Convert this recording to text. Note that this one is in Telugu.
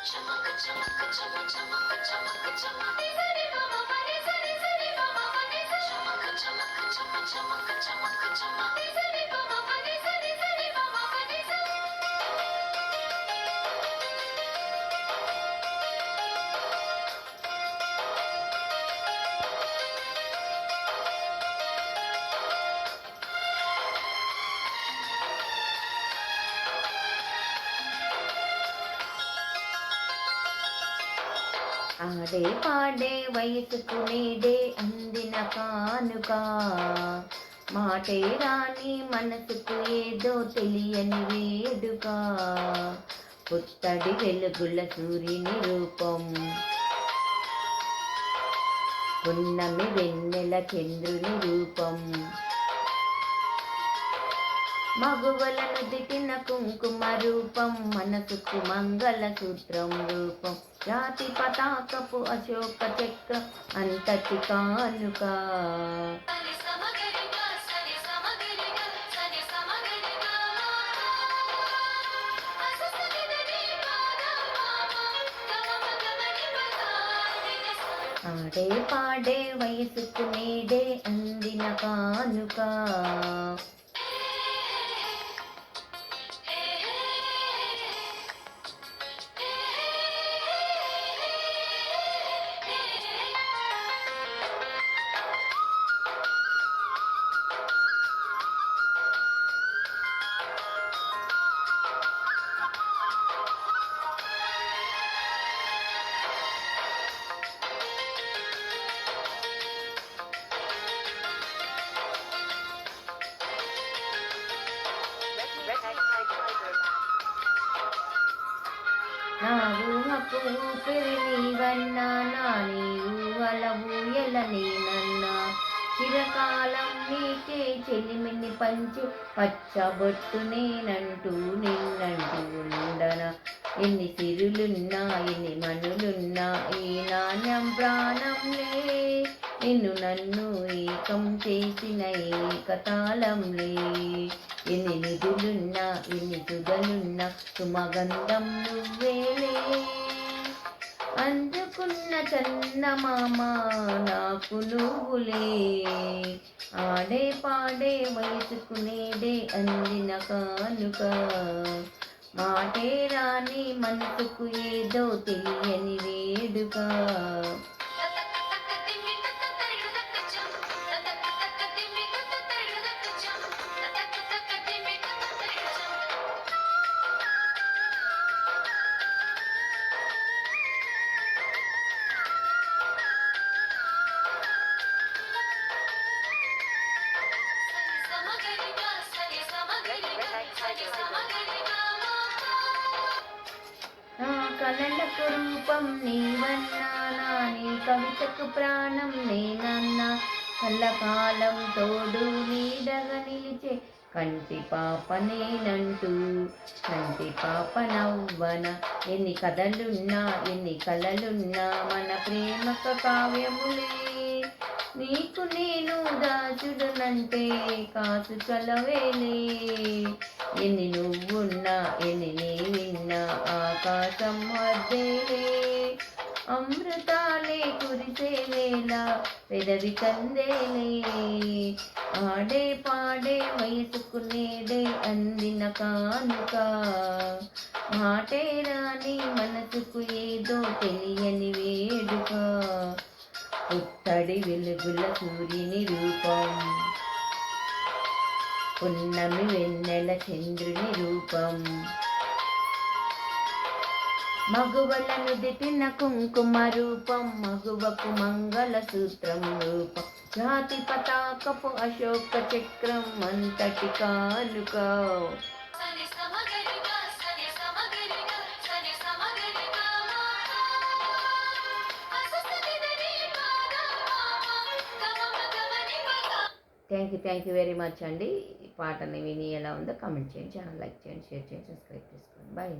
చమక చమక చమ చమక చమక చమ నిజని మమ పని సని సని మమ పని చమక చమక చమ చమక చమక చమ నిజని మమ పని సని సని మమ పని ఆడే పాడే వయసుకు నీడే అందిన కానుక, మాటే రాని మనసుకు ఏదో తెలియని వేడుక, పుత్తడి వెలుగుల సూర్యుని రూపం, పున్నమి వెన్నెల చంద్రుని రూపం, మగువలను దిటిన కుంకుమ రూపం, మనసుకు మంగళ సూత్రం రూపం, జాతి పతాకపు అశోక చక్రం అంతటి కానుక. ఆడే పాడే వయసుకు నేడే అందిన కానుక. నా ఊహకు ఊపిరి నీవన్నా, నా నీ ఊహల ఊయల నేనన్నా, చిరకాలం నీకే చెలిమిని పంచి పచ్చబొట్టు నేనంటూ నిన్నంటూ ఉండన. ఎన్ని సిరులున్నా ఎన్ని మనులున్నా ఈ నాణ్యం ప్రాణంలే, నిన్ను నన్ను ఏకం చేసిన ఏకతాళంలే. ఎన్ని నిధులున్నా ఎన్ని సుగలున్నా సుమగంధం నువ్వేలే, అందుకున్న చందమామ నాకు నువ్వులే. ఆడే పాడే వయసుకునేదే అందిన కానుక, మాటే రాని మనసుకు ఏదో తెలియని వేడుక. నా కలలకు రూపం నీవన్నా, నా నీ కవితకు ప్రాణం నేనన్నా, కళ్ళకాలం తోడు నీడగా నిలిచే కంటి పాప నేనంటూ. కంటి పాప నవ్వన ఎన్ని కథలున్నా ఎన్ని కలలున్నా మన ప్రేమక కావ్యములే. నీకు నేను దాచుడునంటే కాసు చలవేలే, ఎన్ని నువ్వున్నా ఎన్ని నీవిన్నా ఆకాశం అద్దేలే. అమృతాలే కురిసే వేళ పెదవి కందేలే, ఆడే పాడే వయసుకునేదే అందిన కానుక, మాటే రాని మనసుకు ఏదో తెలియని వేడుక, పుత్తడి వెలుగుల సూర్యుని రూపం, పున్నమి వెన్నెల చంద్రుని రూపం, మగువలను దిటిన కుంకుమ రూపం, మగువకు మంగళ సూత్రం రూపం, జాతి పతాకపు అశోక చక్రం అంతటి కానుక. థ్యాంక్ యూ వెరీ మచ్ అండి. ఈ పాటని విని ఎలా ఉందో కామెంట్ చేయండి, ఛానల్ లైక్ చేయండి, షేర్ చేయండి, సబ్స్క్రైబ్ చేసుకోండి. బాయ్.